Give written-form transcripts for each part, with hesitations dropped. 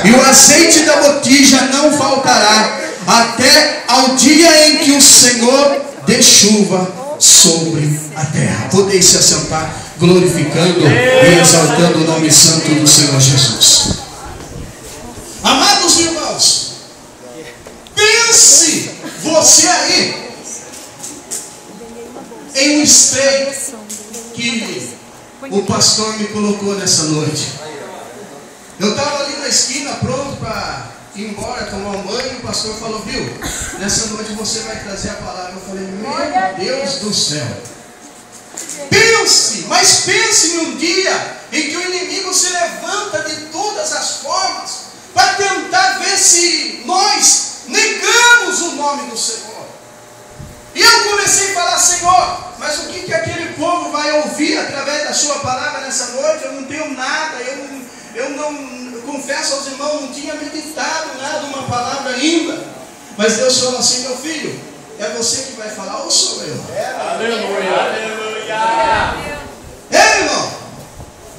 e o azeite da botija não faltará, até ao dia em que o Senhor dê chuva sobre a terra. Podeis se assentar, glorificando e exaltando o nome santo do Senhor Jesus. Amados irmãos, pense você aí em um espelho que o pastor me colocou nessa noite. Eu estava ali na esquina pronto para ir embora tomar um banho, e o pastor falou: viu, nessa noite você vai trazer a palavra. Eu falei: meu Deus do céu. Pense, mas pense em um dia em que o inimigo se levanta de todas as formas para tentar ver se nós negamos o nome do Senhor. E eu comecei a falar: Senhor, mas o que aquele povo vai ouvir através da sua palavra nessa noite? Eu não tenho nada, eu confesso aos irmãos, não tinha meditado nada, uma palavra ainda. Mas Deus falou assim: meu filho, é você que vai falar ou sou eu? Aleluia, aleluia. É, irmão,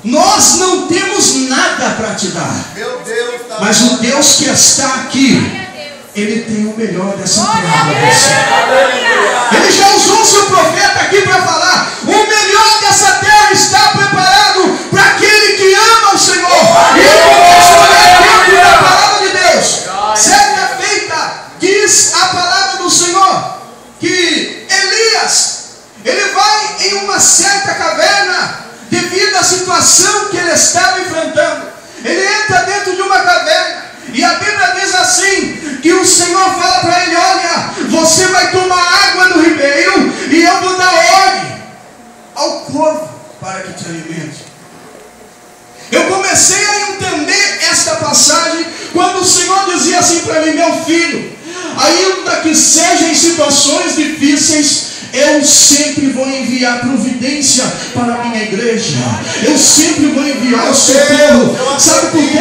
nós não temos nada para te dar. Meu Deus, mas o Deus que está aqui, Ele tem o melhor dessa terra para você. Ele já usou o seu profeta aqui para falar: o melhor dessa terra está preparado para aquele que ama o Senhor. E ele começa a olhar dentro da palavra de Deus. Certa feita, diz a palavra do Senhor que Elias, ele vai em uma certa caverna devido à situação que ele estava enfrentando. Ele entra dentro de uma caverna e a Bíblia diz assim, que o Senhor fala para ele: olha, você vai tomar água no ribeiro e eu vou dar ordem ao corvo para que te alimente. Eu comecei a entender esta passagem quando o Senhor dizia assim para mim: meu filho, ainda que sejam em situações difíceis, eu sempre vou enviar providência para a minha igreja. Eu sempre vou enviar o socorro. Sabe por quê?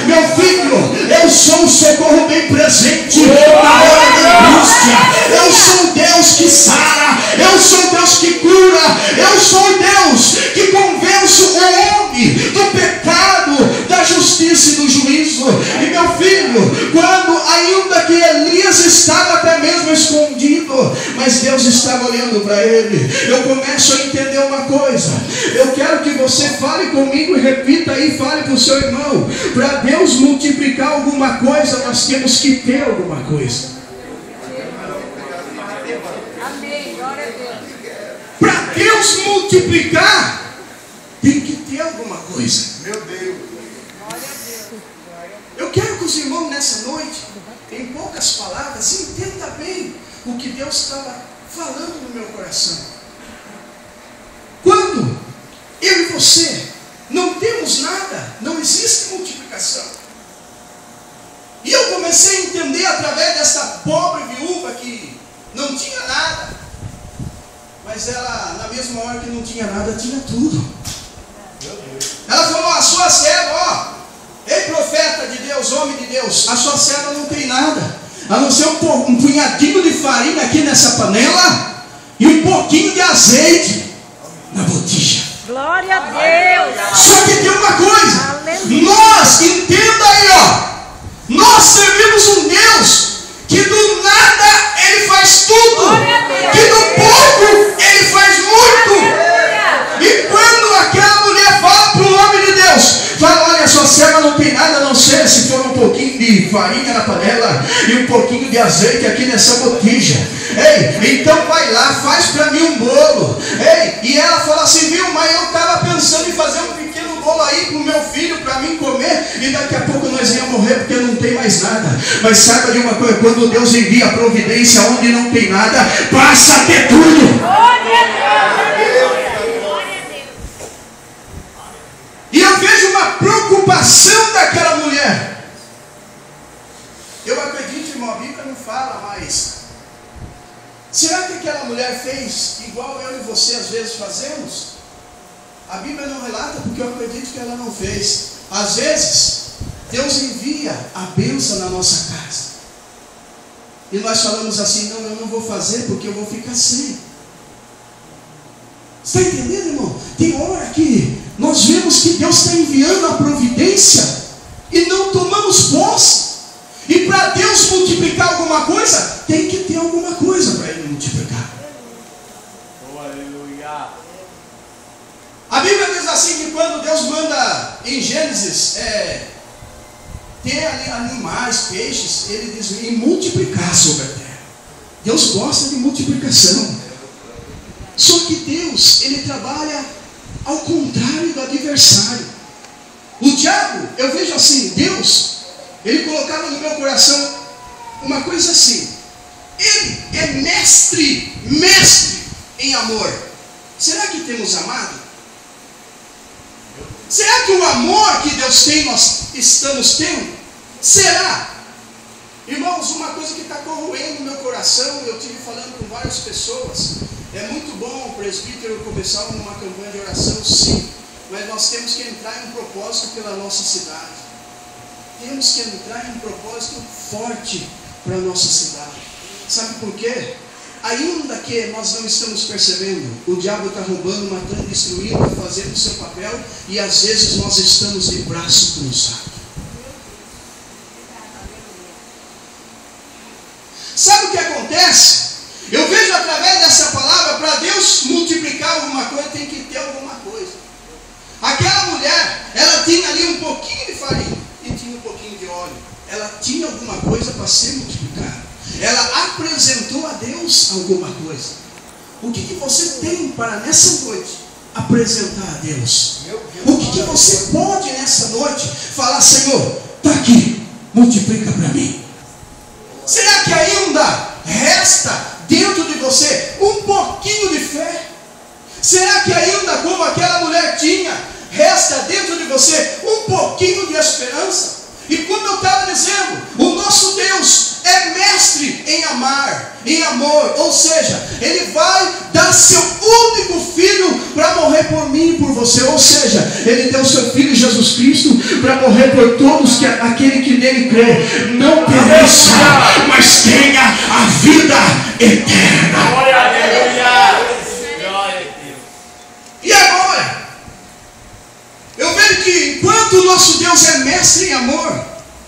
Meu filho, eu sou um socorro bem presente na hora da angústia. Eu sou o Deus que sara. Eu sou o Deus que cura. Eu sou o Deus que convence o homem do pecado, da justiça e do juízo. E meu filho, quando ainda que Elias estava até mesmo escondido, mas Deus estava olhando para ele, eu começo a entender uma coisa. Eu quero que você fale comigo e repita aí, fale para o seu irmão: para Deus multiplicar alguma coisa, nós temos que ter alguma coisa. Para Deus multiplicar, tem que ter alguma coisa. Meu Deus. Eu quero que os irmãos nessa noite, em poucas palavras, entendam bem o que Deus estava falando no meu coração. Quando eu e você não temos nada, não existe multiplicação. E eu comecei a entender através dessa pobre viúva que não tinha nada, mas ela, na mesma hora que não tinha nada, tinha tudo. Ela falou: a sua serva, ó, ei profeta de Deus, homem de Deus, a sua serva não tem nada, a não ser um punhadinho de farinha aqui nessa panela e um pouquinho de azeite na botija. Glória a Deus. Só que tem uma coisa, nós, entenda aí, ó, nós servimos um Deus que do nada Ele faz tudo, que do pouco Ele faz muito. E quando aquela mulher fala para o homem de Deus, fala: olha, sua serva não tem nada a não ser, se for um pouquinho de farinha na panela e um pouquinho de azeite aqui nessa botija. Ei, então vai lá, faz para mim um bolo. Ei, e ela fala assim: viu, mas eu estava pensando em fazer um pequeno bolo aí para o meu filho, para mim comer, e daqui a pouco nós íamos morrer porque não tem mais nada. Mas saiba de uma coisa: quando Deus envia a providência onde não tem nada, passa a ter tudo. E eu vejo uma preocupação daquela mulher. Eu acredito, irmão, a Bíblia não fala, mas será que aquela mulher fez igual eu e você às vezes fazemos? A Bíblia não relata, porque eu acredito que ela não fez. Às vezes Deus envia a bênção na nossa casa e nós falamos assim: não, eu não vou fazer porque eu vou ficar sem. Está entendendo, irmão? Tem hora que nós vemos que Deus está enviando a providência e não tomamos posse. E para Deus multiplicar alguma coisa, tem que ter alguma coisa para Ele multiplicar. Oh, aleluia. A Bíblia diz assim que quando Deus manda em Gênesis ter animais, peixes, Ele diz em multiplicar sobre a terra. Deus gosta de multiplicação. Só que Deus, Ele trabalha ao contrário do adversário. O diabo, eu vejo assim, Deus, Ele colocava no meu coração uma coisa assim: Ele é mestre em amor. Será que temos amado? Será que o amor que Deus tem, nós estamos tendo? Será? Irmãos, uma coisa que está corroendo o meu coração, eu estive falando com várias pessoas, é muito bom o presbítero começar uma campanha de oração, sim, mas nós temos que entrar em um propósito pela nossa cidade. Temos que entrar em um propósito forte para a nossa cidade. Sabe por quê? Ainda que nós não estamos percebendo, o diabo está roubando, matando, destruindo, está fazendo o seu papel, e às vezes nós estamos de braço cruzado. Sabe o que acontece? Eu vejo através dessa palavra, para Deus multiplicar alguma coisa, tem que ter alguma coisa. Aquela mulher, ela tinha ali um pouquinho de farinha e tinha um pouquinho de óleo. Ela tinha alguma coisa para ser multiplicada. Ela apresentou a Deus alguma coisa. O que você tem para nessa noite apresentar a Deus? O que você pode nessa noite falar: Senhor, está aqui, multiplica para mim. Será que ainda resta dentro de você um pouquinho de fé? Será que ainda, como aquela mulher tinha, resta dentro de você um pouquinho de esperança? E como eu estava dizendo, o nosso Deus é mestre em amar, em amor. Ou seja, Ele vai dar seu único filho para morrer por mim e por você. Ou seja, Ele deu seu Filho Jesus Cristo para morrer por todos, aquele que nele crê não pereça, mas tenha a vida eterna. Glória a Deus. Glória a Deus. E agora? Eu vejo que enquanto o nosso Deus é mestre em amor,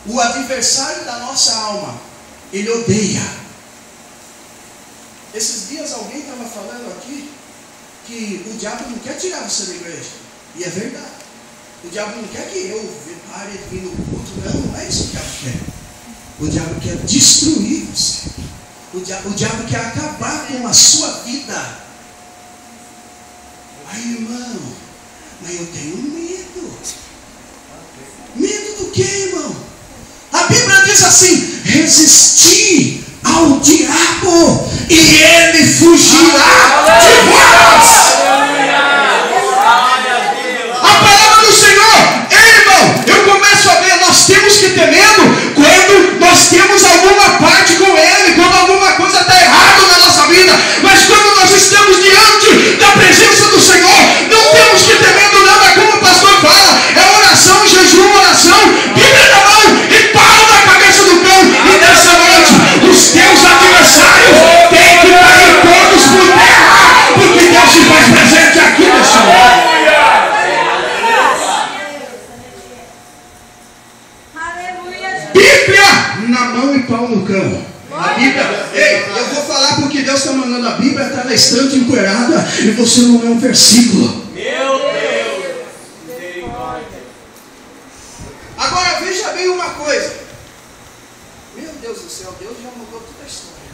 o adversário da nossa alma, ele odeia. Esses dias alguém estava falando aqui que o diabo não quer tirar você da igreja. E é verdade. O diabo não quer que eu pare de vir no culto. Não é isso que o diabo quer. O diabo quer destruir você. O diabo quer acabar com a sua vida. Ai, irmão, mas eu tenho medo. Medo do que, irmão? A Bíblia diz assim: resisti ao diabo e ele fugirá de vós. A palavra do Senhor, irmão, eu começo a ver, nós temos que ter medo quando nós temos alguma parte com Ele, quando alguma coisa está errada na nossa vida. Mas quando nós estamos diante da presença do Senhor, não temos que ter medo nada, como o pastor fala, é oração, jejum, oração, Bíblia na mão e pau na cabeça do cão. E nessa noite, os teus adversários têm que cair todos por terra, porque Deus se faz presente aqui nessa hora. Bíblia na mão e pau no cão. A Bíblia, ei, eu vou falar porque Deus está mandando. A Bíblia está na estante empoeirada e você não lê um versículo. Meu Deus. Agora veja bem uma coisa. Meu Deus do céu, Deus já mudou toda a história.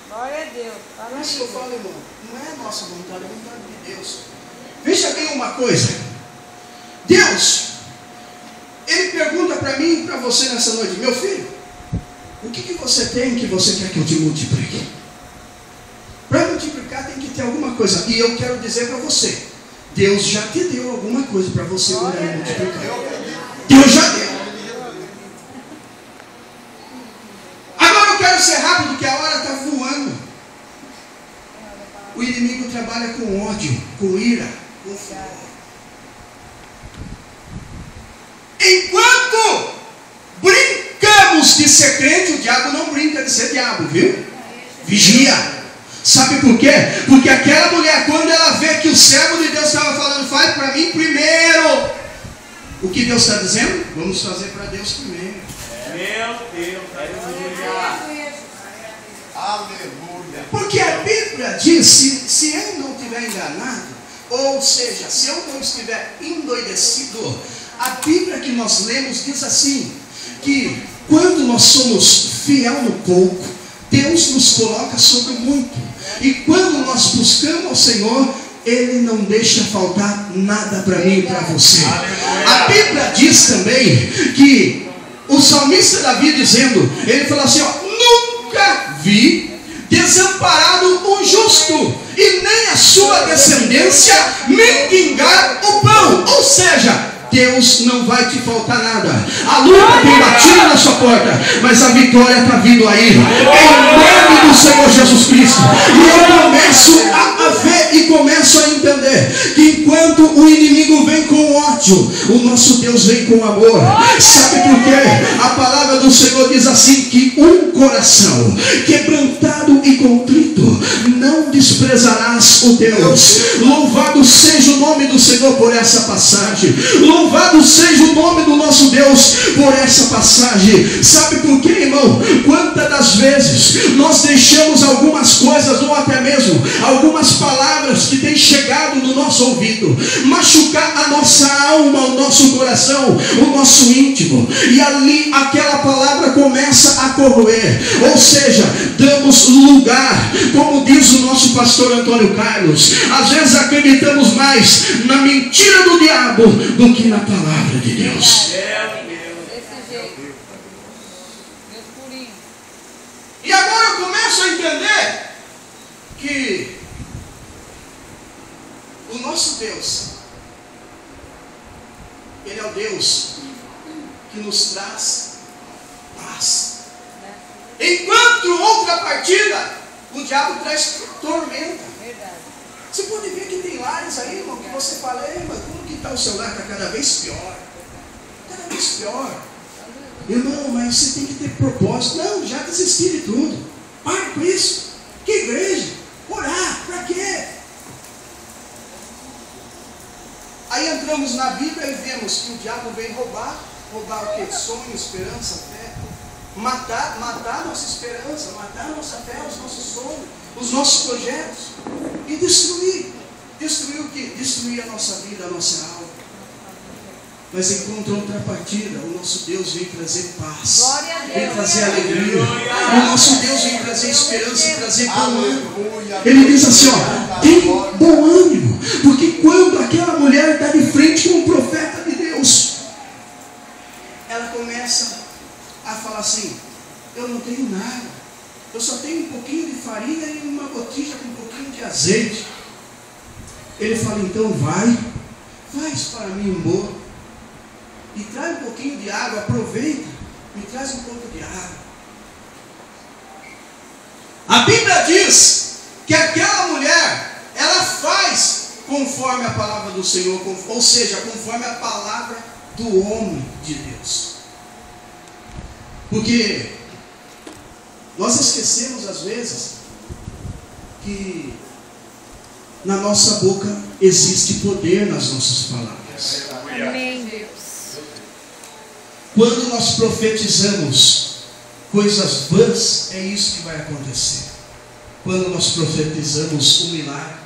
Glória a Deus. Por isso que eu falo, irmão, não é a nossa vontade, é a vontade de Deus. Veja bem uma coisa. Deus, Ele pergunta para mim e para você nessa noite: meu filho, o que você tem que você quer que eu te multiplique? Para multiplicar tem que ter alguma coisa. E eu quero dizer para você, Deus já te deu alguma coisa para você poder multiplicar. Deus já deu. Agora eu quero ser rápido porque a hora está voando. O inimigo trabalha com ódio, com ira, com furor. Enquanto brincamos de ser crente, o diabo não brinca de ser diabo, viu? Vigia. Sabe por quê? Porque aquela mulher, quando ela vê que o servo de Deus estava falando: faz para mim primeiro, O que Deus está dizendo? Vamos fazer para Deus primeiro. Meu Deus, aleluia. Aleluia. Porque a Bíblia diz, se eu não estiver enganado, ou seja, se eu não estiver endoidecido, a Bíblia que nós lemos diz assim, que quando nós somos fiel no pouco, Deus nos coloca sobre muito. E quando nós buscamos ao Senhor, Ele não deixa faltar nada para mim e para você. A Bíblia diz também que o salmista Davi dizendo, ele falou assim, ó, nunca vi desamparado um justo, e nem a sua descendência mendigar o pão. Ou seja, Deus não vai te faltar nada. A luta tem batido na sua porta, mas a vitória está vindo aí, em nome do Senhor Jesus Cristo. E eu começo a ver e começo a entender que enquanto o inimigo vem com ódio, o nosso Deus vem com amor. Sabe por quê? A palavra do Senhor diz assim, que um coração quebrantado e contrito não desprezarás o Deus. Louvado seja o nome do Senhor por essa passagem. Louvado seja o nome do nosso Deus por essa passagem. Sabe por quê, irmão? Quantas das vezes nós deixamos algumas coisas, ou até mesmo algumas palavras que têm chegado no nosso ouvido, machucar a nossa alma, o nosso coração, o nosso íntimo, e ali aquela palavra começa a corroer. Ou seja, damos lugar, como diz o nosso pastor Antônio Carlos, às vezes acreditamos mais na mentira do diabo do que na palavra de Deus. Desse jeito. Deus purinho. E agora eu começo a entender que o nosso Deus, Ele é o Deus que nos traz paz. Enquanto outra partida, o diabo traz tormenta. Verdade. Você pode ver que tem lares aí, irmão, que você fala, irmão, como que está o seu lar? Está cada vez pior. Cada vez pior. Irmão, mas você tem que ter propósito. Não, já desisti de tudo. Para com isso. Que igreja? Orar, para quê? Aí entramos na Bíblia e vemos que o diabo vem roubar o quê? Sonho, esperança, fé. Matar nossa esperança, matar nossa fé, os nossos sonhos, os nossos projetos. E destruir. Destruir o quê? Destruir a nossa vida, a nossa alma. Mas em contrapartida, o nosso Deus vem trazer paz. Glória a Deus. Vem trazer alegria. O nosso Deus vem trazer esperança e trazer bom ânimo. Ele diz assim, ó, tem bom ânimo. Porque quando aquela mulher está de frente com o profeta de Deus, ela começa a falar assim, eu não tenho nada. Eu só tenho um pouquinho de farinha e uma botija com um pouquinho de azeite. Ele fala, então faz para mim um bolo. E traz um pouquinho de água, aproveita, me traz um pouco de água. A Bíblia diz que aquela mulher, ela faz conforme a palavra do Senhor, ou seja, conforme a palavra do homem de Deus. Porque nós esquecemos às vezes que na nossa boca existe poder nas nossas palavras. Amém, Deus. Quando nós profetizamos coisas vãs, é isso que vai acontecer. Quando nós profetizamos um milagre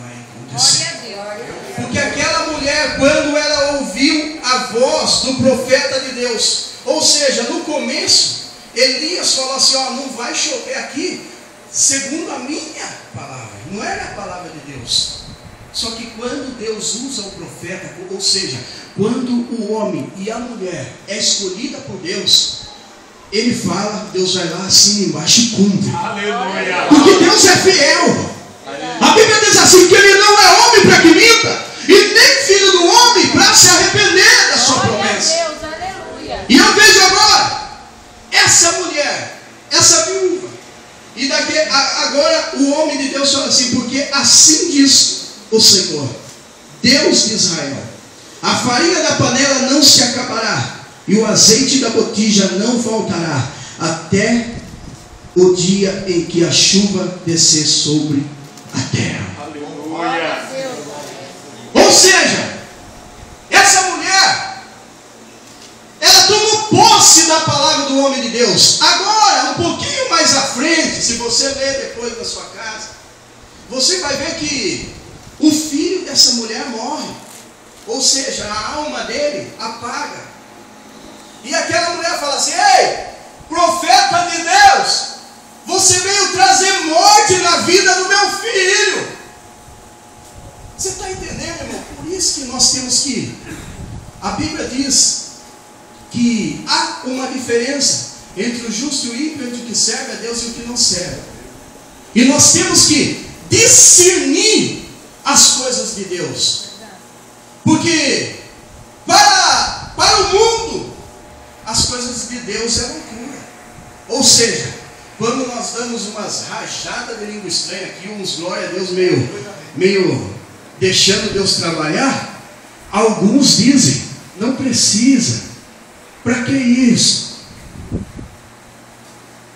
vai acontecer. Glória a Deus. Porque aquela mulher, quando ela ouviu a voz do profeta de Deus, ou seja, no começo, Elias falou assim, ó, não vai chover aqui, segundo a minha palavra, não era a palavra de Deus. Só que quando Deus usa o profeta, ou seja, quando o homem e a mulher é escolhida por Deus, ele fala, Deus vai lá assim embaixo e cumpre. Aleluia. Porque Deus é fiel. A Bíblia diz assim, que Ele não é homem para que minta, e nem filho do homem para se arrepender da sua promessa. Glória a Deus, aleluia. E eu vejo agora, essa mulher, essa viúva, e daqui agora o homem de Deus fala assim, porque assim diz o Senhor, Deus de Israel, a farinha da panela não se acabará, e o azeite da botija não faltará, até o dia em que a chuva descer sobre a terra. Aleluia. Ou seja, essa mulher, posse da palavra do homem de Deus. Agora, um pouquinho mais à frente, se você ler depois da sua casa, você vai ver que o filho dessa mulher morre. Ou seja, a alma dele apaga. E aquela mulher fala assim: ei, profeta de Deus, você veio trazer morte na vida do meu filho. Você está entendendo, irmão? Por isso que nós temos que... A Bíblia diz que há uma diferença entre o justo e o ímpio, entre o que serve a Deus e o que não serve. E nós temos que discernir as coisas de Deus. Porque para o mundo, as coisas de Deus é loucura. Ou seja, quando nós damos umas rajadas de língua estranha aqui, uns glória a Deus meio deixando Deus trabalhar, alguns dizem: não precisa. Para que isso?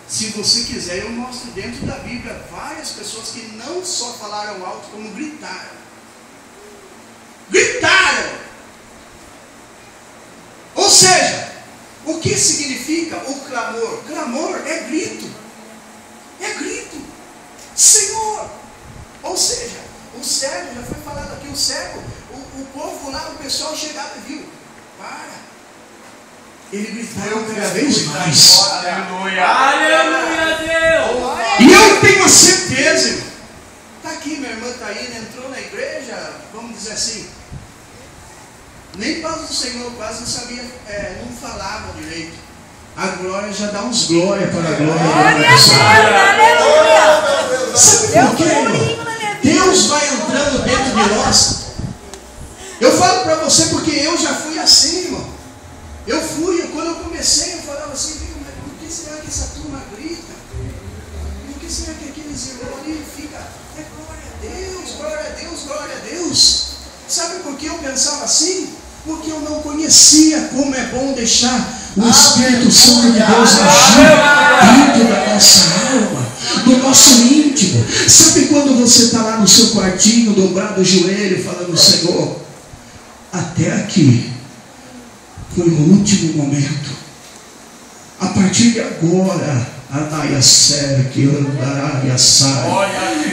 Se você quiser, eu mostro dentro da Bíblia várias pessoas que não só falaram alto, como gritaram. Gritaram! Ou seja, o que significa o clamor? Clamor é grito. É grito. Senhor! Ou seja, o cego, já foi falado aqui, o cego, o povo lá, o pessoal chegava e viu: para! Ele gritava cada vez mais. Aleluia. Aleluia, Deus. E eu tenho a certeza, irmão. Está aqui, minha irmã está aí, entrou na igreja, vamos dizer assim, nem paz do Senhor quase não sabia, não falava direito. A glória já dá uns glória para a glória. Sabe por quê, irmão? Deus vai entrando dentro de nós. Eu falo para você porque eu já fui assim, irmão. Eu fui, quando eu comecei, eu falava assim: por que será que essa turma grita? Por que será que aqueles irmãos ali ficam, glória a Deus, glória a Deus, glória a Deus? Sabe por que eu pensava assim? Porque eu não conhecia como é bom deixar o Espírito Santo de Deus agir dentro da nossa alma, do nosso íntimo. Sabe quando você está lá no seu quartinho, dobrado o joelho, falando: Senhor, até aqui foi o último momento. A partir de agora,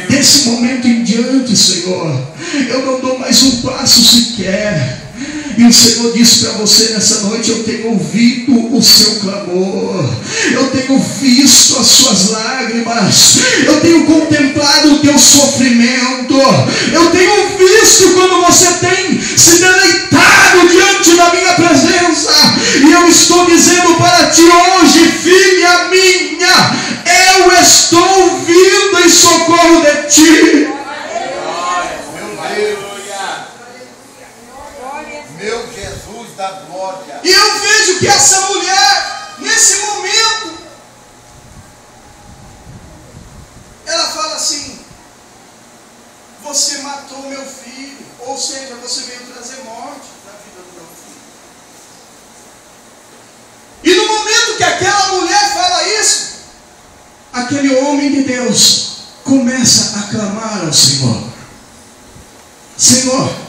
desse momento em diante, Senhor, eu não dou mais um passo sequer. E o Senhor disse para você nessa noite: eu tenho ouvido o seu clamor, eu tenho visto as suas lágrimas, eu tenho contemplado o teu sofrimento, eu tenho visto quando você tem se deleitado diante da minha presença. E eu estou dizendo para ti hoje: filha minha, eu estou vindo em socorro de ti. Meu Jesus da glória. E eu vejo que essa mulher, nesse momento, ela fala assim: você matou meu filho. Ou seja, você veio trazer morte na vida do meu filho. E no momento que aquela mulher fala isso, aquele homem de Deus começa a clamar ao Senhor: Senhor.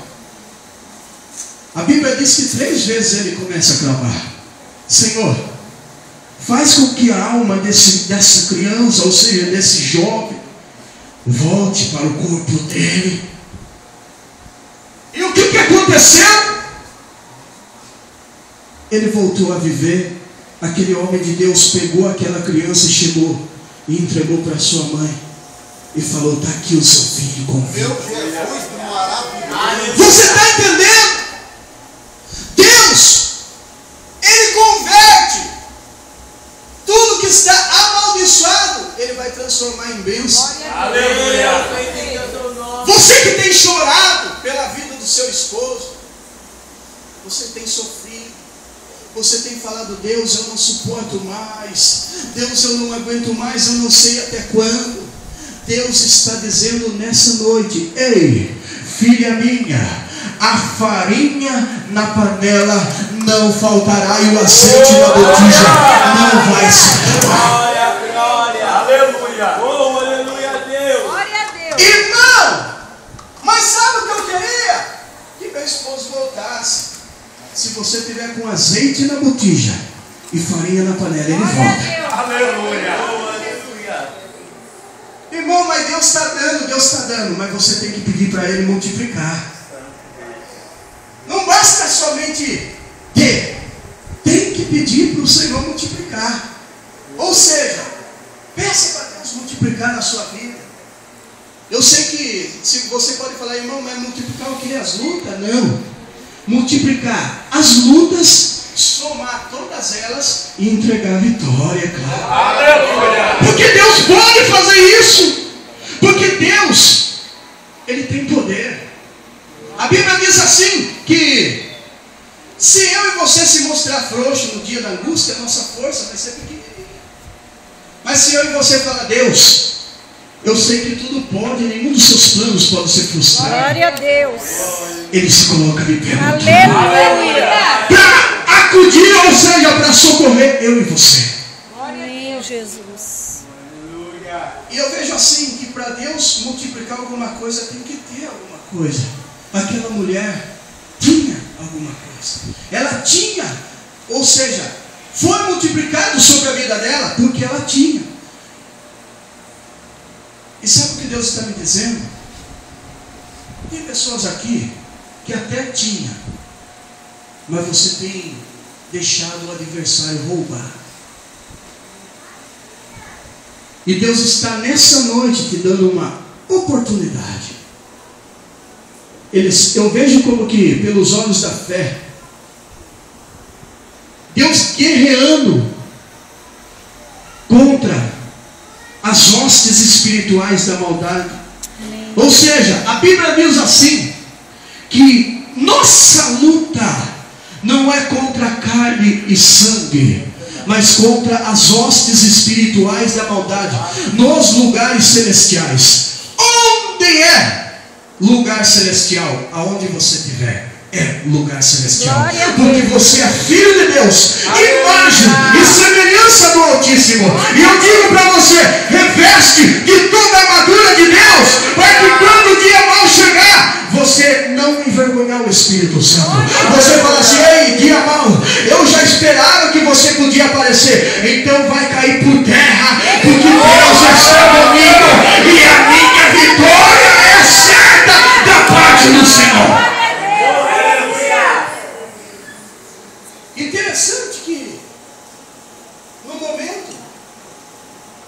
A Bíblia diz que 3 vezes ele começa a clamar: Senhor, faz com que a alma dessa criança, ou seja, desse jovem, volte para o corpo dele. E o que aconteceu? Ele voltou a viver. Aquele homem de Deus pegou aquela criança e chegou e entregou para sua mãe e falou: está aqui o seu filho com vida. Meu Jesus maravilhoso. Você está entendendo? Deus, Ele converte tudo que está amaldiçoado, Ele vai transformar em bênção. Aleluia. Você que tem chorado pela vida do seu esposo, você tem sofrido, você tem falado: Deus, eu não suporto mais, Deus, eu não aguento mais, eu não sei até quando. Deus está dizendo nessa noite: ei, filha minha, a farinha na panela não faltará e o azeite na botija não vai se acabar. Glória, glória, aleluia. Oh, aleluia a Deus. Glória a Deus. Irmão, mas sabe o que eu queria? Que meu esposo voltasse. Se você tiver com azeite na botija e farinha na panela, ele volta. Aleluia. Irmão, mas Deus está dando, mas você tem que pedir para Ele multiplicar. Não basta somente ter, tem que pedir para o Senhor multiplicar. Ou seja, peça para Deus multiplicar na sua vida. Eu sei que se você pode falar, irmão, mas multiplicar o que? As lutas? Não. Multiplicar as lutas, somar todas elas e entregar a vitória, claro. Aleluia. Porque Deus pode fazer isso. Porque Deus, Ele tem poder. A Bíblia diz assim, que se eu e você se mostrar frouxo no dia da angústia, a nossa força vai ser pequenininha. Mas se eu e você falar, Deus, eu sei que tudo pode, nenhum dos seus planos pode ser frustrado. Glória a Deus. Ele se coloca de pé. Aleluia. Para acudir, ou seja, para socorrer eu e você. Amém, Jesus. E eu vejo assim, que para Deus multiplicar alguma coisa, tem que ter alguma coisa. Aquela mulher tinha alguma coisa. Ela tinha, ou seja, foi multiplicado sobre a vida dela, porque ela tinha. E sabe o que Deus está me dizendo? Tem pessoas aqui que até tinha, mas você tem deixado o adversário roubar. E Deus está nessa noite te dando uma oportunidade. Eu vejo como que, pelos olhos da fé, Deus guerreando contra as hostes espirituais da maldade. Ou seja, a Bíblia diz assim, que nossa luta não é contra carne e sangue, mas contra as hostes espirituais da maldade, nos lugares celestiais. Onde é lugar celestial? Aonde você estiver, é lugar celestial. Porque você é filho de Deus, imagem e semelhança do Altíssimo. E eu digo para você, reveste de toda a armadura de Deus, para que quando o dia mal chegar, você não envergonhar o Espírito Santo. Você fala assim, ei, dia mal, eu já esperava que você podia aparecer, então vai cair por terra, porque Deus está comigo, e a minha vitória é certa da parte do Senhor. Interessante que no momento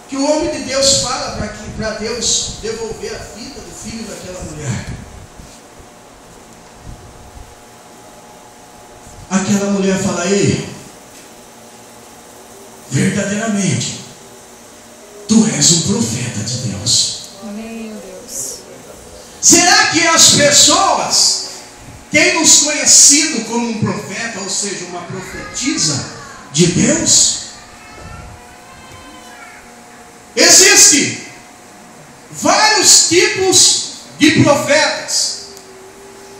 que o homem de Deus fala para Deus devolver a vida do filho daquela mulher, aquela mulher fala, ei, verdadeiramente tu és um profeta de Deus. Meu Deus. Será que as pessoas têm nos conhecido como um profeta, ou seja, uma profetisa de Deus? Existem vários tipos de profetas.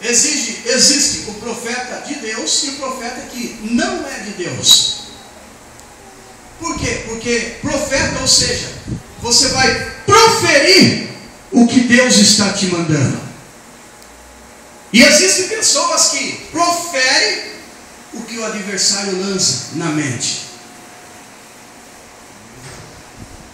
Existe o profeta de Deus e o profeta que não é de Deus. Por quê? Porque profeta, ou seja, você vai proferir o que Deus está te mandando. E existem pessoas que proferem o que o adversário lança na mente.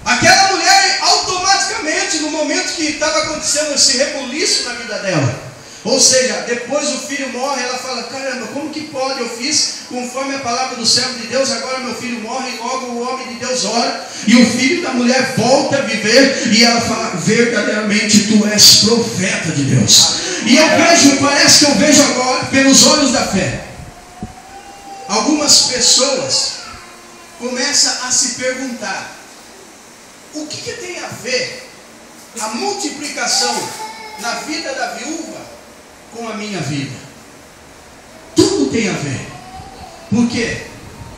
Aquela mulher, automaticamente, no momento que estava acontecendo esse rebuliço na vida dela, ou seja, depois o filho morre, ela fala, caramba, como que pode? Eu fiz conforme a palavra do servo de Deus, agora meu filho morre, e logo o homem de Deus ora, e o filho da mulher volta a viver, e ela fala, verdadeiramente tu és profeta de Deus. E eu vejo, parece que eu vejo agora, pelos olhos da fé, algumas pessoas começam a se perguntar, o que tem a ver a multiplicação na vida da viúva com a minha vida? Tudo tem a ver. Porque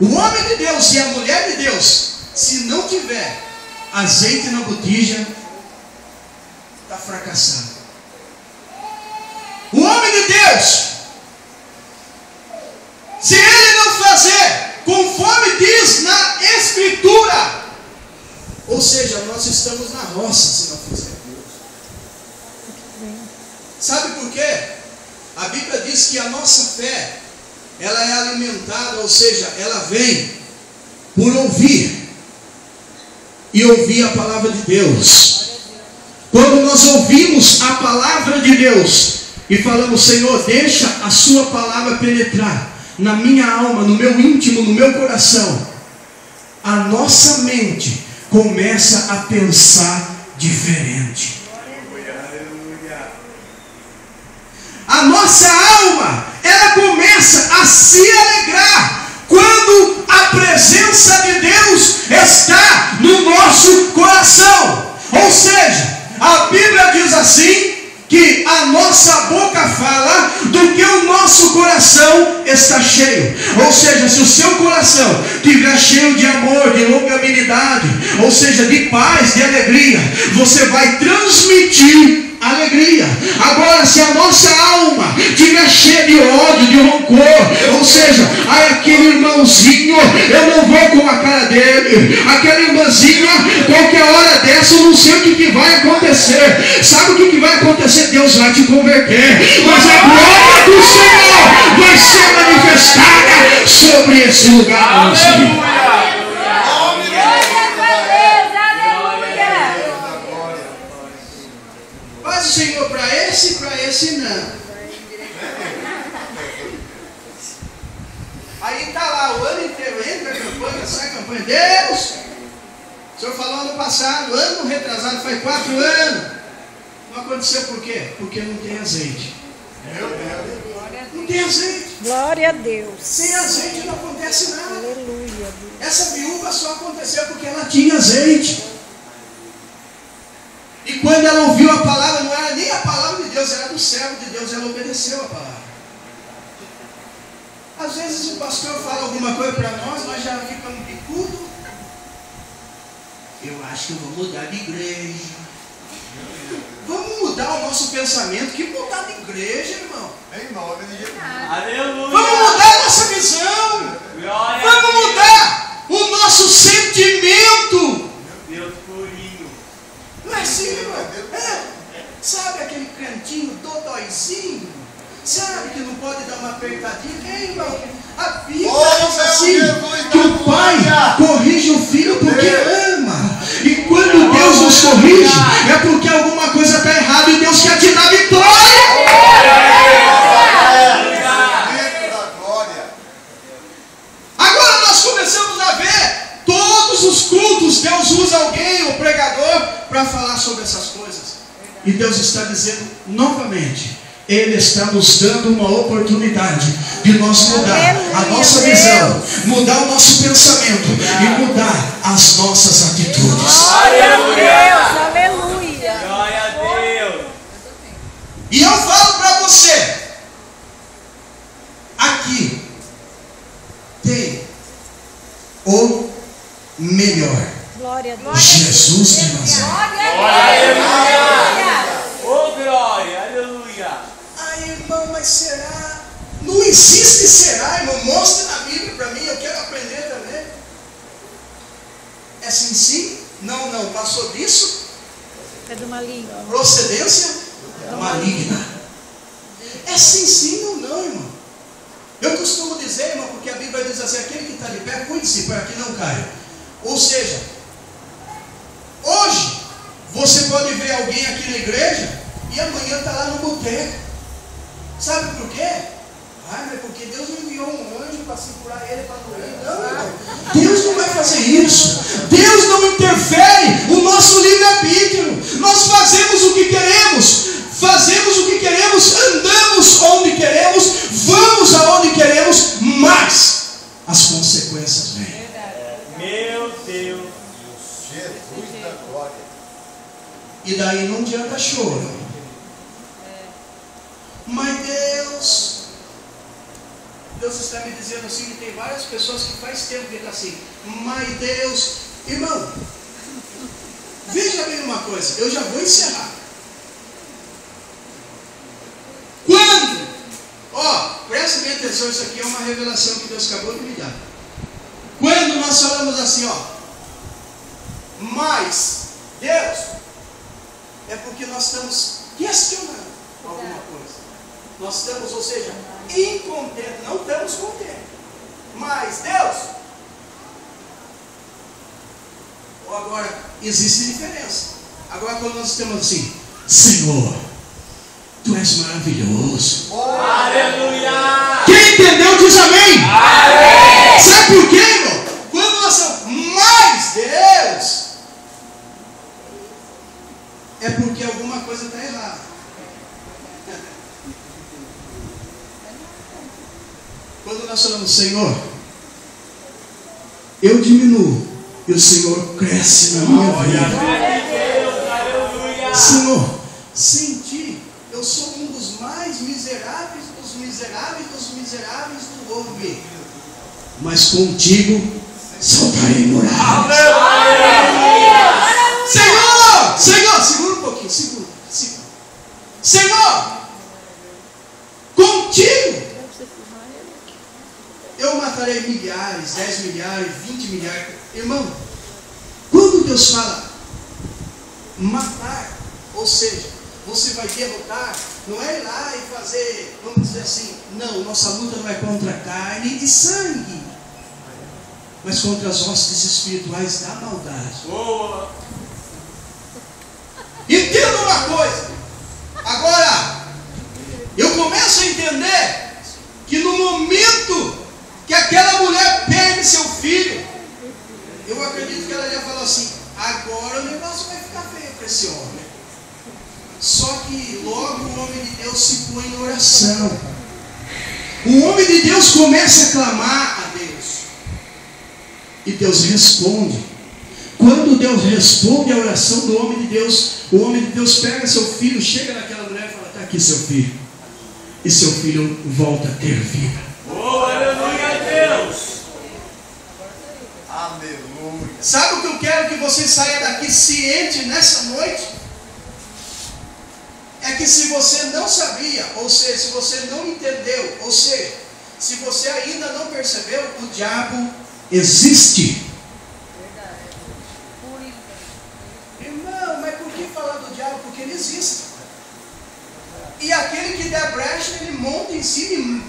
o homem de Deus e a mulher de Deus, se não tiver azeite na botija, está fracassado. O homem de Deus, se ele não fazer conforme diz na Escritura, ou seja, nós estamos na roça se não fizer. Sabe por quê? A Bíblia diz que a nossa fé, ela é alimentada, ou seja, ela vem por ouvir e ouvir a palavra de Deus. Quando nós ouvimos a palavra de Deus e falamos: Senhor, deixa a sua palavra penetrar na minha alma, no meu íntimo, no meu coração, a nossa mente começa a pensar diferente. A nossa alma, ela começa a se alegrar quando a presença de Deus está no nosso coração. Ou seja, a Bíblia diz assim, que a nossa boca fala do que o nosso coração está cheio. Ou seja, se o seu coração estiver cheio de amor, de longanimidade, ou seja, de paz, de alegria, você vai transmitir alegria. Agora, se a nossa alma estiver cheia de ódio, de rancor, ou seja, aquele irmãozinho, eu não vou com a cara dele, aquela irmãzinha, qualquer hora dessa eu não sei o que vai acontecer. Sabe o que vai acontecer? Deus vai te converter, mas a glória do Senhor vai ser manifestada sobre esse lugar. Mas o Senhor, para esse não. Aí está lá o ano inteiro, entra a campanha, sai a campanha. Deus, o Senhor falou ano passado, ano retrasado, faz 4 anos. Não aconteceu por quê? Porque não tem azeite. Meu Deus. Não tem azeite. Glória a Deus. Sem azeite não acontece nada. Aleluia. Essa viúva só aconteceu porque ela tinha azeite. E quando ela ouviu a palavra, não era nem a palavra de Deus, era do servo de Deus, ela obedeceu a palavra. Às vezes o pastor fala alguma coisa para nós já ficamos bicudos. Eu acho que eu vou mudar de igreja. Vamos mudar o nosso pensamento. Que mudar de igreja, irmão? Em nome de Jesus. Aleluia. Vamos mudar a nossa visão. Glória Vamos a Deus. mudar o nosso sentimento. Meu Deus purinho. Não é assim, irmão? Sabe aquele cantinho dodóizinho? Sabe que não pode dar uma apertadinha? Irmão, a Bíblia diz assim, que o pai corrige o filho porque ama. E quando Deus nos corrige, é porque alguma coisa está errada e Deus quer te dar vitória. Agora nós começamos a ver todos os cultos, Deus usa alguém, o pregador, para falar sobre essas coisas. E Deus está dizendo novamente, Ele está nos dando uma oportunidade de nós mudar a nossa visão, mudar o nosso pensamento e mudar as nossas atitudes. Glória a Deus. Aleluia. Glória a Deus. E eu falo para você, aqui tem o melhor. Glória a Deus. Jesus de Nazaré. Aleluia. Oh, glória. Aleluia. Ai, irmão, mas será? Não existe será, irmão. Mostre na Bíblia para mim, eu quero aprender também. É sim, sim? Não, não. Passou disso? É do maligno. Procedência maligna. É sim, sim ou não, irmão? Eu costumo dizer, irmão, porque a Bíblia diz assim, aquele que está de pé, cuide-se para que não caia. Ou seja, hoje, você pode ver alguém aqui na igreja e amanhã está lá no boteco. Sabe por quê? Ai, mas porque Deus não enviou um anjo para segurar ele para não ir. Não, irmão. Deus não vai fazer isso. Deus não interfere o nosso livre-arbítrio. Nós fazemos o que queremos. Fazemos o que queremos, andamos onde queremos, vamos aonde queremos, mas as consequências vêm. Meu Deus. Jesus da glória. E daí não adianta choro. Mas Deus está me dizendo assim, que tem várias pessoas que faz tempo que está assim, mas Deus, irmão, veja bem uma coisa, eu já vou encerrar. Quando, presta bem atenção, isso aqui é uma revelação que Deus acabou de me dar. Quando nós falamos assim, mas Deus, é porque nós estamos questionando alguma coisa. Nós estamos, ou seja, incontentes, não estamos contentes. Mas Deus, Agora, existe diferença. Agora, quando nós temos assim, Senhor, Tu és maravilhoso. Aleluia! Quem entendeu diz amém. Amém! Sabe por quê, irmão? Quando nós somos mais Deus, é porque alguma coisa está errada. Quando nós falamos, Senhor, eu diminuo e o Senhor cresce na minha vida. Senhor, sem Ti, eu sou um dos mais miseráveis dos miseráveis dos miseráveis do orbe. Mas contigo saltarei muralhas. Senhor, Senhor, segura um pouquinho, segura. Senhor, contigo eu matarei milhares, 10 milhares, 20 milhares. Irmão, quando Deus fala matar, ou seja, você vai derrotar, não é ir lá e fazer, vamos dizer assim, não, nossa luta não é contra carne e sangue, mas contra as hostes espirituais da maldade. Boa! Entenda uma coisa, agora, eu começo a entender que no momento que aquela mulher perde seu filho, eu acredito que ela já falou assim, agora o negócio vai ficar feio para esse homem. Só que logo o homem de Deus se põe em oração. O homem de Deus começa a clamar a Deus. E Deus responde. Quando Deus responde a oração do homem de Deus, o homem de Deus pega seu filho, chega naquela mulher e fala, está aqui seu filho. E seu filho volta a ter vida. Oh, aleluia a Deus! Aleluia. Sabe o que eu quero que você saia daqui ciente nessa noite? É que se você não sabia, ou seja, se você não entendeu, ou seja, se você ainda não percebeu, o diabo existe. Irmão, mas por que falar do diabo? Porque ele existe. E aquele que der brecha, ele monta em cima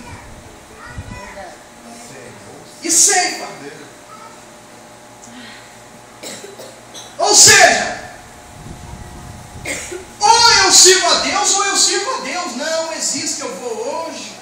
e ceifa. Ou seja, ou eu sirvo a Deus ou eu sirvo a Deus. Não existe, eu vou hoje,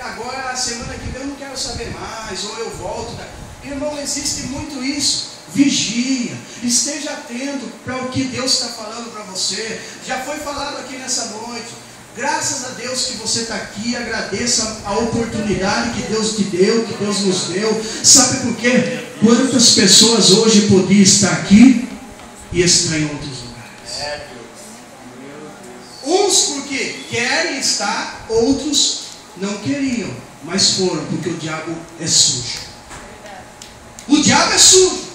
agora a semana que vem eu não quero saber mais, ou eu volto. Irmão, existe muito isso. Vigia, esteja atento para o que Deus está falando para você. Já foi falado aqui nessa noite. Graças a Deus que você está aqui, agradeça a oportunidade que Deus te deu, que Deus nos deu. Sabe por quê? Quantas pessoas hoje podiam estar aqui e estão em outros lugares? Uns porque querem estar, outros não queriam, mas foram, porque o diabo é sujo. O diabo é sujo.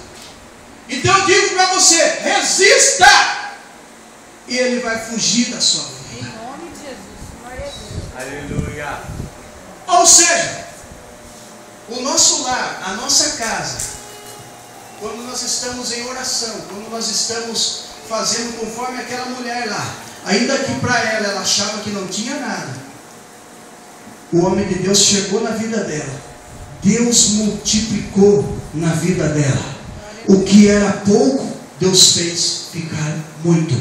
Então eu digo para você, resista! E ele vai fugir da sua vida. Aleluia! Ou seja, o nosso lar, a nossa casa, quando nós estamos em oração, quando nós estamos fazendo conforme aquela mulher lá, ainda que para ela achava que não tinha nada, o homem de Deus chegou na vida dela, Deus multiplicou na vida dela, o que era pouco, Deus fez ficar muito.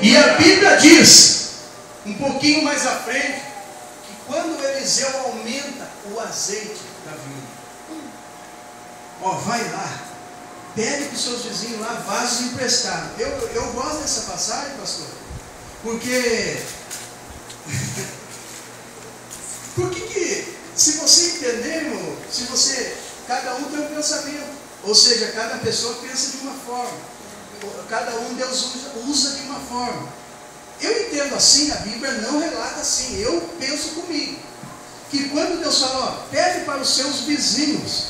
E a Bíblia diz, um pouquinho mais à frente, quando Eliseu aumenta o azeite da viúva, ó, vai lá, pede para os seus vizinhos lá vasos emprestados. Eu gosto dessa passagem, pastor, porque se você entender, irmão, se você, cada um tem um pensamento, ou seja, cada pessoa pensa de uma forma, cada um Deus usa de uma forma. Eu entendo assim, a Bíblia não relata assim, eu penso comigo, que quando Deus fala, ó, pede para os seus vizinhos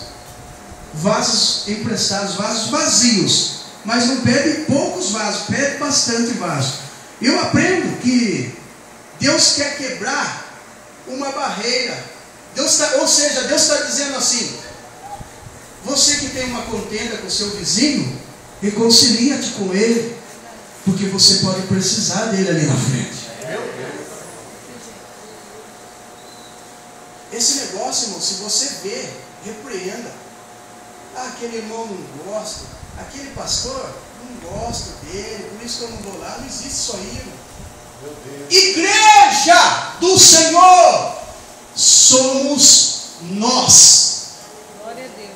vasos emprestados, vasos vazios, mas não pede poucos vasos, pede bastante vaso. Eu aprendo que Deus quer quebrar uma barreira, ou seja, Deus está dizendo assim, você que tem uma contenda com o seu vizinho, reconcilia-te com ele, porque você pode precisar dele ali na frente. Esse negócio, irmão, se você vê, repreenda. Ah, aquele irmão não gosta, aquele pastor, não gosto dele, por isso que eu não vou lá. Não existe isso aí, irmão. Igreja do Senhor somos nós. Glória a Deus.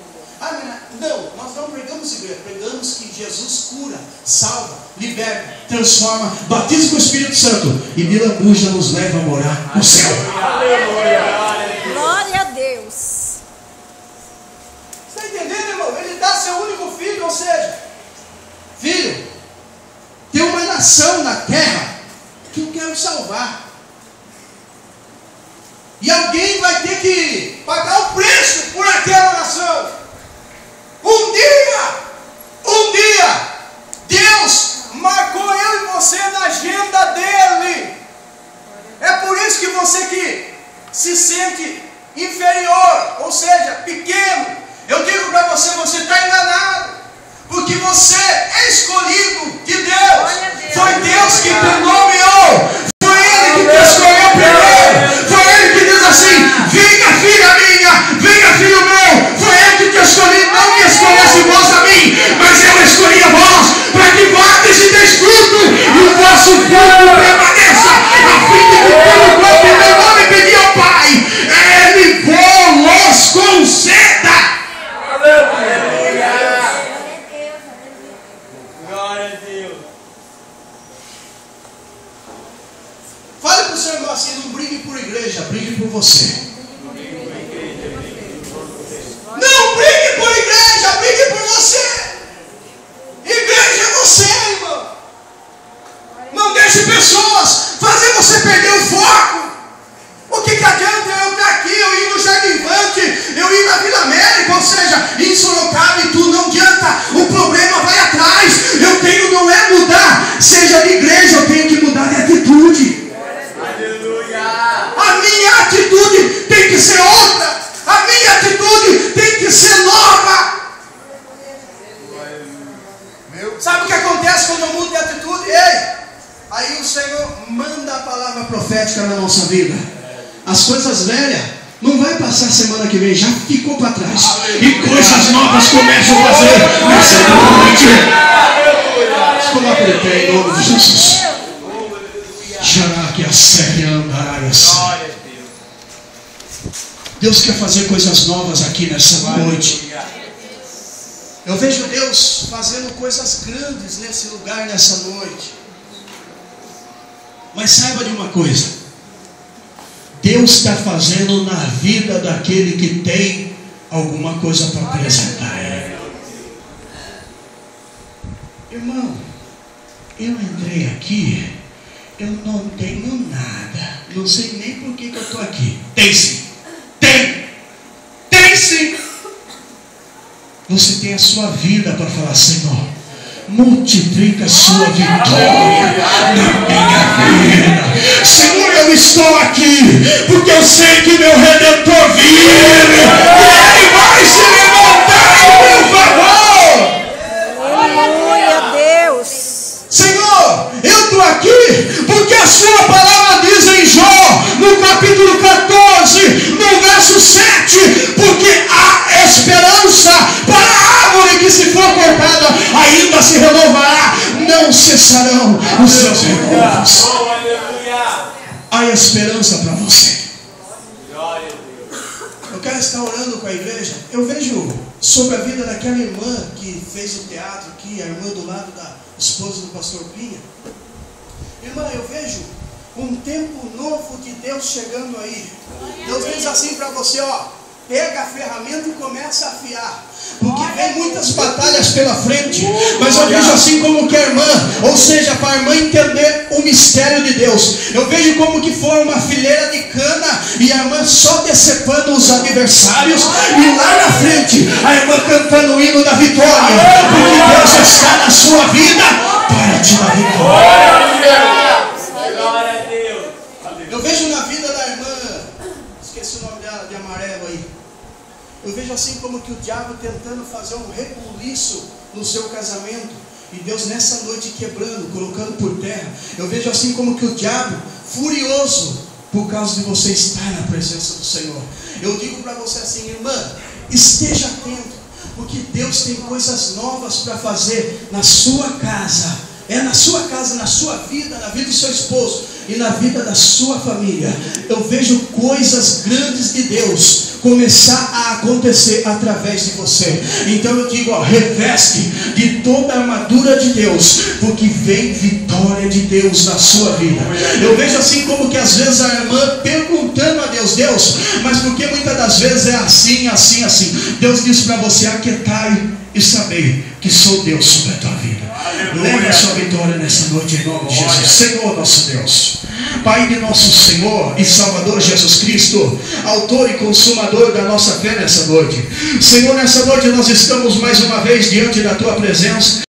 Não, nós não pregamos igreja, pregamos que Jesus cura, salva, liberta, transforma, batiza com o Espírito Santo e de lambuja nos leva a morar no céu. Glória a Deus. Você está entendendo, irmão? Ele dá seu único filho, ou seja, filho, tem uma nação na terra que eu quero salvar. E alguém vai ter que pagar o preço por aquela nação. Um dia, Deus marcou eu e você na agenda dele. É por isso que você que se sente inferior, ou seja, pequeno, eu digo para você, você está enganado. Porque você é escolhido de Deus. Foi Deus que te nomeou. Foi Ele que te escolheu primeiro. Foi Ele que diz assim: venha filha minha, venha filho meu. Foi Ele que te escolhi. Não me escolhesse vós a mim, mas eu escolhi a vós, para que vades e deis fruto, e o vosso fruto permaneça, a fim de que tudo quanto em meu nome pedir ao Pai, Ele vos conceda. Fale para o seu irmão assim: não brigue por igreja, brigue por você. Não brigue por igreja, brigue por você. Igreja é você, irmão. Não deixe pessoas fazer você perder o foco. O que adianta eu estar aqui, eu ir no Jardim Vante, eu ir na Vila América, ou seja, em Sorocaba e tudo, não adianta, o problema vai atrás. Eu tenho, não é mudar, seja de igreja, eu tenho que mudar de atitude. Aleluia! A minha atitude tem que ser outra, a minha atitude tem que ser nova. Sabe o que acontece quando eu mudo de atitude? Ei, aí o Senhor manda a palavra profética na nossa vida. As coisas velhas não vai passar semana que vem, já ficou para trás. E coisas novas começam a fazer nessa noite. Vamos colocar de pé em nome de Jesus. Xará que a série andará. Deus quer fazer coisas novas aqui nessa noite. Eu vejo Deus fazendo coisas grandes nesse lugar, nessa noite. Mas saiba de uma coisa: Deus está fazendo na vida daquele que tem alguma coisa para apresentar. Irmão, eu entrei aqui, eu não tenho nada, não sei nem por que eu estou aqui. Tem sim, tem sim. Você tem a sua vida para falar: Senhor, multiplica a sua vitória na minha vida. Senhor, eu estou aqui porque eu sei que meu Redentor vive e Ele vai se levantar em meu favor. Aleluia a Deus. Senhor, eu estou aqui porque a sua palavra diz em Jó, no capítulo 14, no verso 7, porque há esperança para a árvore que, se for cortada, ainda se renovará, não cessarão os seus renovos. Há esperança para você. Eu quero estar orando com a igreja. Eu vejo sobre a vida daquela irmã que fez o teatro aqui, a irmã do lado da esposa do pastor Pinha. Irmã, eu vejo um tempo novo de Deus chegando aí. Deus diz assim para você: ó, pega a ferramenta e começa a afiar, porque vem muitas batalhas pela frente. Mas eu vejo assim como que a irmã, ou seja, para a irmã entender o mistério de Deus, eu vejo como que for uma fileira de cana e a irmã só decepando os adversários, e lá na frente a irmã cantando o hino da vitória, porque Deus está na sua vida para te dar vitória. Eu vejo na vida da irmã, esqueci o nome dela, de amarelo aí, eu vejo assim como que o diabo tentando fazer um rebuliço no seu casamento, e Deus nessa noite quebrando, colocando por terra. Eu vejo assim como que o diabo furioso por causa de você estar na presença do Senhor. Eu digo para você assim: irmã, esteja atento, Porque Deus tem coisas novas para fazer na sua casa. É na sua casa, na sua vida, na vida do seu esposo e na vida da sua família. Eu vejo coisas grandes de Deus começar a acontecer através de você. Então eu digo, ó, reveste de toda a armadura de Deus, porque vem vitória de Deus na sua vida. Eu vejo assim como que às vezes a irmã perguntando a Deus, Deus, mas por que muitas das vezes é assim, assim, assim? Deus disse para você, aquietai e saber que sou Deus sobre a tua vida. Leve a sua vitória nessa noite em nome de Jesus. Senhor nosso Deus, Pai de nosso Senhor e Salvador Jesus Cristo, autor e consumador da nossa fé nessa noite. Senhor, nessa noite nós estamos mais uma vez diante da tua presença.